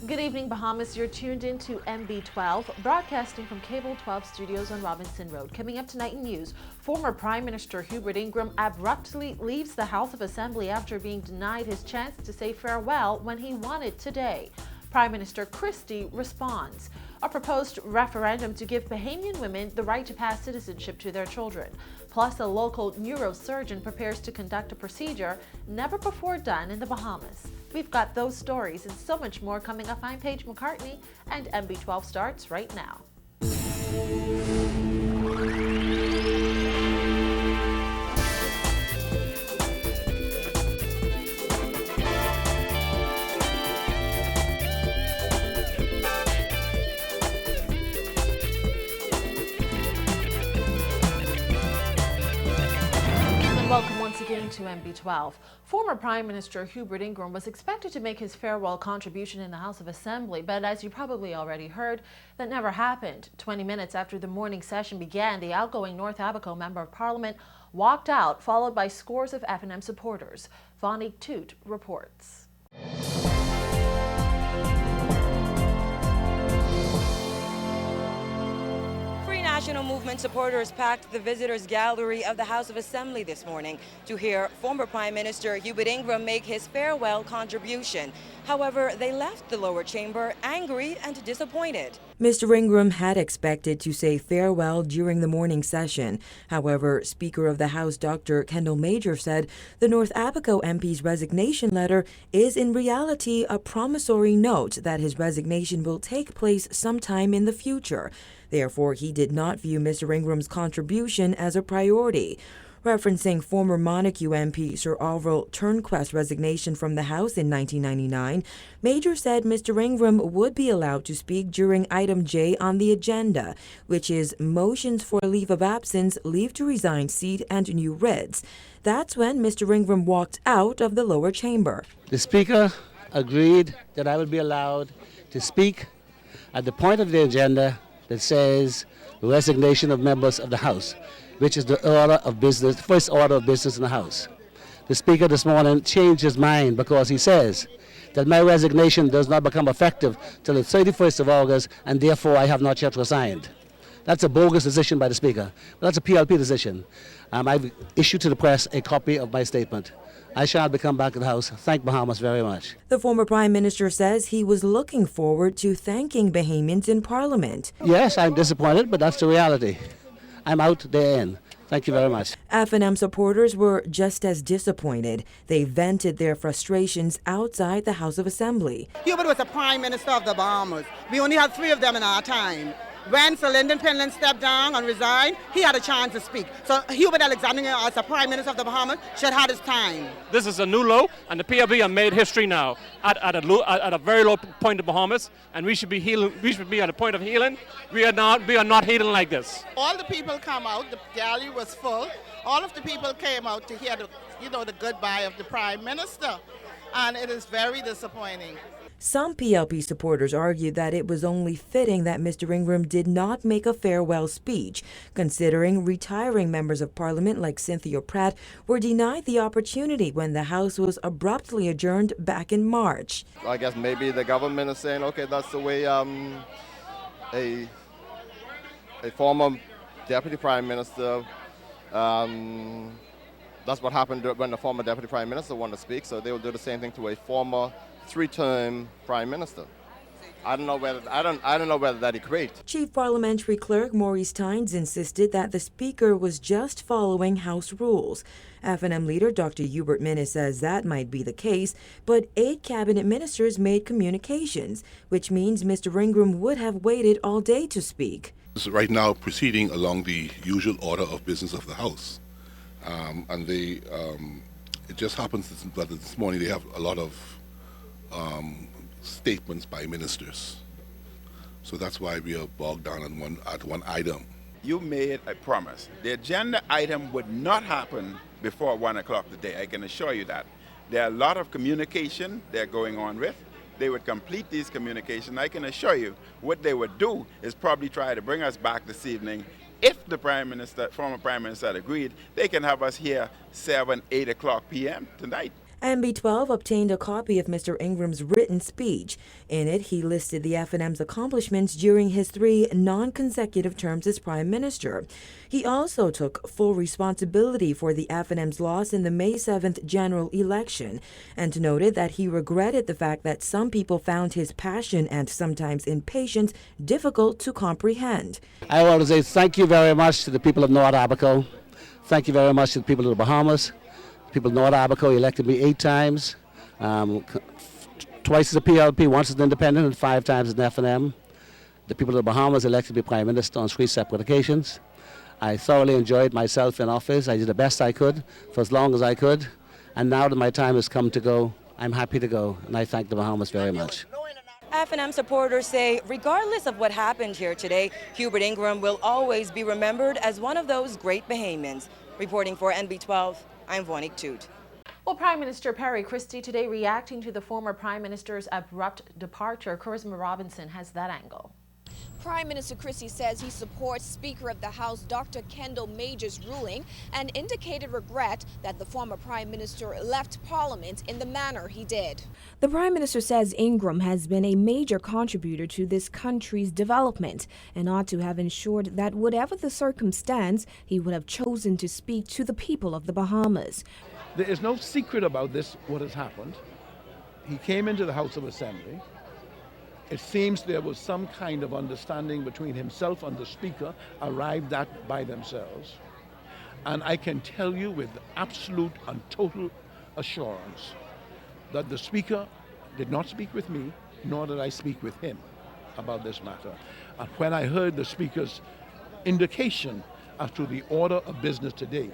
Good evening, Bahamas. You're tuned in to MB12, broadcasting from Cable 12 Studios on Robinson Road. Coming up tonight in news, former Prime Minister Hubert Ingram abruptly leaves the House of Assembly after being denied his chance to say farewell when he wanted today. Prime Minister Christie responds. A proposed referendum to give Bahamian women the right to pass citizenship to their children. Plus, a local neurosurgeon prepares to conduct a procedure never before done in the Bahamas. We've got those stories and so much more coming up. I'm Paige McCartney, and MB12 starts right now. Welcome once again to MB12. Former Prime Minister Hubert Ingram was expected to make his farewell contribution in the House of Assembly, but as you probably already heard, that never happened. 20 minutes after the morning session began, the outgoing North Abaco Member of Parliament walked out, followed by scores of FNM supporters. Vonique Toot reports. National Movement supporters packed the visitors' gallery of the House of Assembly this morning to hear former Prime Minister Hubert Ingram make his farewell contribution. However, they left the lower chamber angry and disappointed. Mr. Ingram had expected to say farewell during the morning session. However, Speaker of the House Dr. Kendall Major said the North Abaco MP's resignation letter is in reality a promissory note that his resignation will take place sometime in the future. Therefore, he did not view Mr. Ingram's contribution as a priority. Referencing former Montague MP Sir Orville Turnquest's resignation from the House in 1999, Major said Mr. Ingram would be allowed to speak during item J on the agenda, which is motions for leave of absence, leave to resign seat, and new writs. That's when Mr. Ingram walked out of the lower chamber. The Speaker agreed that I would be allowed to speak at the point of the agenda that says resignation of members of the House, which is the order of business, first order of business in the House. The Speaker this morning changed his mind because he says that my resignation does not become effective till the 31st of August, and therefore I have not yet resigned. That's a bogus decision by the Speaker. But that's a PLP decision. I've issued to the press a copy of my statement. I shall be come back to the House. Thank Bahamas very much. The former Prime Minister says he was looking forward to thanking Bahamians in Parliament. Yes, I'm disappointed, but that's the reality. I'm out, they're in. Thank you very much. FNM supporters were just as disappointed. They vented their frustrations outside the House of Assembly. Hubert was the Prime Minister of the Bahamas. We only had 3 of them in our time. When Sir Lyndon Penland stepped down and resigned, he had a chance to speak. So Hubert Alexander, as the Prime Minister of the Bahamas, should have his time. This is a new low, and the PLP have made history now at a very low point in Bahamas, and we should be healing. We should be at a point of healing. We are not healing like this. All the people come out. The gallery was full. All of the people came out to hear the goodbye of the Prime Minister, and it is very disappointing. Some PLP supporters argued that it was only fitting that Mr. Ingram did not make a farewell speech, considering retiring members of Parliament like Cynthia Pratt were denied the opportunity when the House was abruptly adjourned back in March. I guess maybe the government is saying, okay, that's the way a former Deputy Prime Minister, that's what happened when the former Deputy Prime Minister wanted to speak, so they will do the same thing to a former 3-term Prime Minister. I don't know whether that equates. Chief Parliamentary Clerk Maurice Tynes insisted that the Speaker was just following House rules. FNM leader Dr. Hubert Minnis says that might be the case, but 8 cabinet ministers made communications, which means Mr. Ingram would have waited all day to speak. Right now proceeding along the usual order of business of the House. It just happens that this morning they have a lot of statements by ministers. So that's why we are bogged down at one item. You made a promise. The agenda item would not happen before 1 o'clock today. I can assure you that. There are a lot of communication they're going on with. They would complete these communications. I can assure you what they would do is probably try to bring us back this evening. If the former Prime Minister agreed, they can have us here 7, 8 o'clock p.m. tonight. MB12 obtained a copy of Mr. Ingram's written speech. In it, he listed the FNM's accomplishments during his 3 non-consecutive terms as Prime Minister. He also took full responsibility for the FNM's loss in the May 7th general election and noted that he regretted the fact that some people found his passion and sometimes impatience difficult to comprehend. I want to say thank you very much to the people of North Abaco. Thank you very much to the people of the Bahamas. People of North Abaco elected me 8 times, twice as a PLP, once as an independent, and 5 times as an FNM. The people of the Bahamas elected me Prime Minister on 3 separate occasions. I thoroughly enjoyed myself in office. I did the best I could for as long as I could. And now that my time has come to go, I'm happy to go, and I thank the Bahamas very much. FNM supporters say, regardless of what happened here today, Hubert Ingram will always be remembered as one of those great Bahamians. Reporting for NB12, I'm Vonik Toot. Well, Prime Minister Perry Christie today reacting to the former Prime Minister's abrupt departure. Charisma Robinson has that angle. Prime Minister Christie says he supports Speaker of the House Dr. Kendall Major's ruling and indicated regret that the former Prime Minister left Parliament in the manner he did. The Prime Minister says Ingram has been a major contributor to this country's development and ought to have ensured that whatever the circumstance, he would have chosen to speak to the people of the Bahamas. There is no secret about this, what has happened. He came into the House of Assembly. It seems there was some kind of understanding between himself and the Speaker arrived at by themselves. And I can tell you with absolute and total assurance that the Speaker did not speak with me, nor did I speak with him about this matter. And when I heard the Speaker's indication as to the order of business today,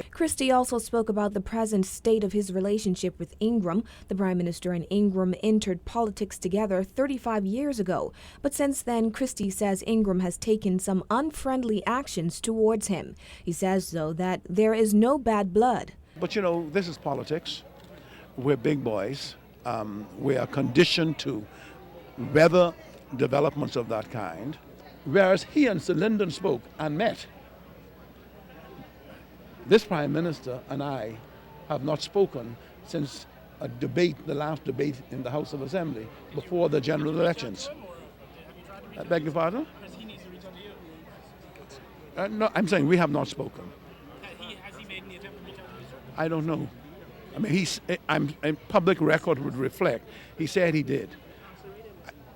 Christie also spoke about the present state of his relationship with Ingram. The Prime Minister and Ingram entered politics together 35 years ago. But since then, Christie says Ingram has taken some unfriendly actions towards him. He says, though, that there is no bad blood. But you know, this is politics. We're big boys. We are conditioned to weather developments of that kind. Whereas he and Sir Lyndon spoke and met. This Prime Minister and I have not spoken since a debate, the last debate in the House of Assembly before the general elections. I beg your pardon? No, I'm saying we have not spoken. Has he made any attempt to reach out to you, sir? I don't know. I mean, a public record would reflect. He said he did.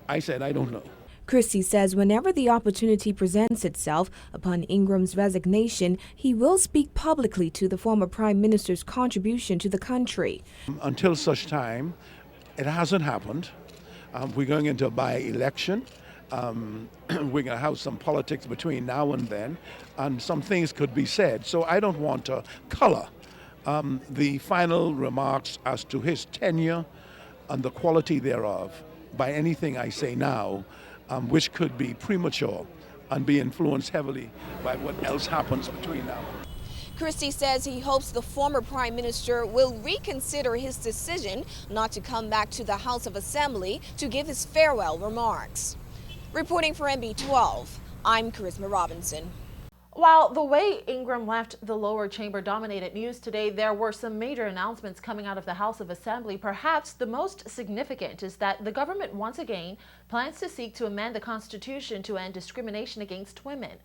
I said I don't know. Christie says whenever the opportunity presents itself upon Ingram's resignation, he will speak publicly to the former Prime Minister's contribution to the country. Until such time, it hasn't happened. We're going into a by-election. We're going to have some politics between now and then, and some things could be said. So I don't want to color the final remarks as to his tenure and the quality thereof by anything I say now, which could be premature and be influenced heavily by what else happens between now. Christie says he hopes the former Prime Minister will reconsider his decision not to come back to the House of Assembly to give his farewell remarks. Reporting for NB12, I'm Charisma Robinson. While the way Ingram left the lower chamber dominated news today, there were some major announcements coming out of the House of Assembly. Perhaps the most significant is that the government once again plans to seek to amend the Constitution to end discrimination against women.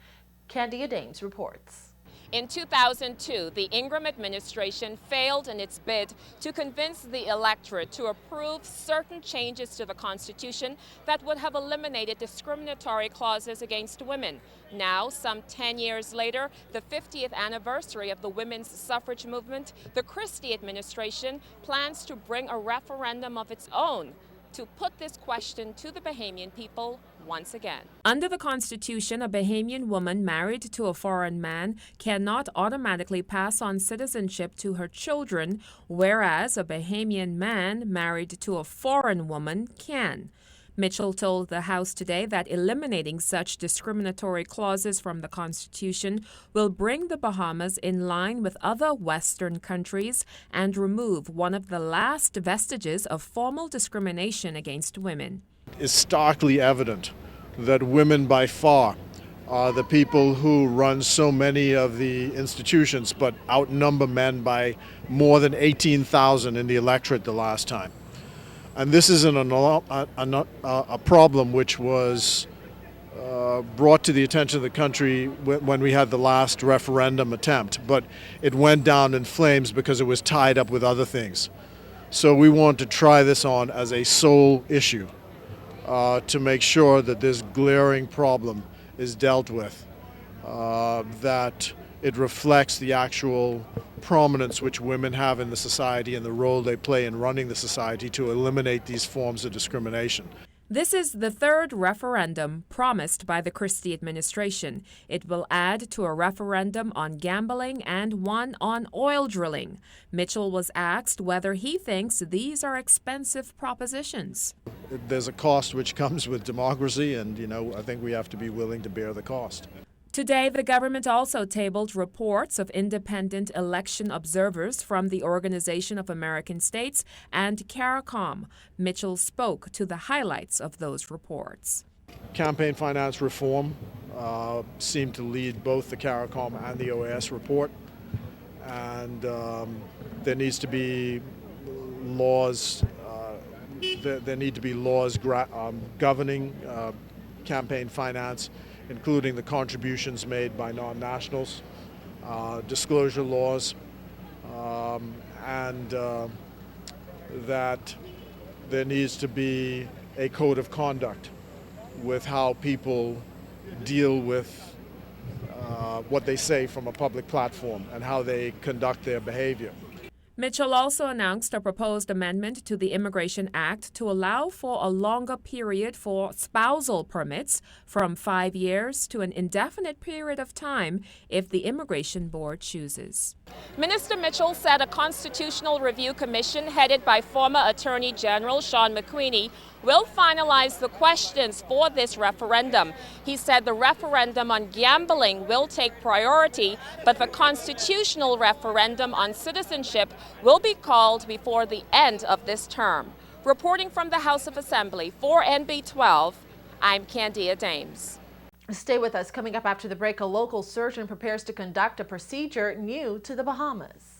Candia Dames reports. In 2002, the Ingram administration failed in its bid to convince the electorate to approve certain changes to the Constitution that would have eliminated discriminatory clauses against women. Now, some 10 years later, the 50th anniversary of the women's suffrage movement, the Christie administration plans to bring a referendum of its own to put this question to the Bahamian people once again. Under the Constitution, a Bahamian woman married to a foreign man cannot automatically pass on citizenship to her children, whereas a Bahamian man married to a foreign woman can. Mitchell told the House today that eliminating such discriminatory clauses from the Constitution will bring the Bahamas in line with other Western countries and remove one of the last vestiges of formal discrimination against women. It's starkly evident that women by far the people who run so many of the institutions, but outnumber men by more than 18,000 in the electorate the last time. And this is a problem which was brought to the attention of the country when we had the last referendum attempt, but it went down in flames because it was tied up with other things. So we want to try this on as a sole issue to make sure that this glaring problem is dealt with, that it reflects the actual prominence which women have in the society and the role they play in running the society to eliminate these forms of discrimination. This is the third referendum promised by the Christie administration. It will add to a referendum on gambling and one on oil drilling. Mitchell was asked whether he thinks these are expensive propositions. There's a cost which comes with democracy, and I think we have to be willing to bear the cost. Today, the government also tabled reports of independent election observers from the Organization of American States and CARICOM. Mitchell spoke to the highlights of those reports. Campaign finance reform seemed to lead both the CARICOM and the OAS report, and there needs to be laws. There need to be laws governing campaign finance, including the contributions made by non-nationals, disclosure laws, and that there needs to be a code of conduct with how people deal with what they say from a public platform and how they conduct their behavior. Mitchell also announced a proposed amendment to the Immigration Act to allow for a longer period for spousal permits from 5 years to an indefinite period of time if the Immigration Board chooses. Minister Mitchell said a constitutional review commission headed by former Attorney General Sean McQueenie will finalize the questions for this referendum. He said the referendum on gambling will take priority, but the constitutional referendum on citizenship will be called before the end of this term. Reporting from the House of Assembly for NB12, I'm Candia Dames. Stay with us. Coming up after the break, a local surgeon prepares to conduct a procedure new to the Bahamas.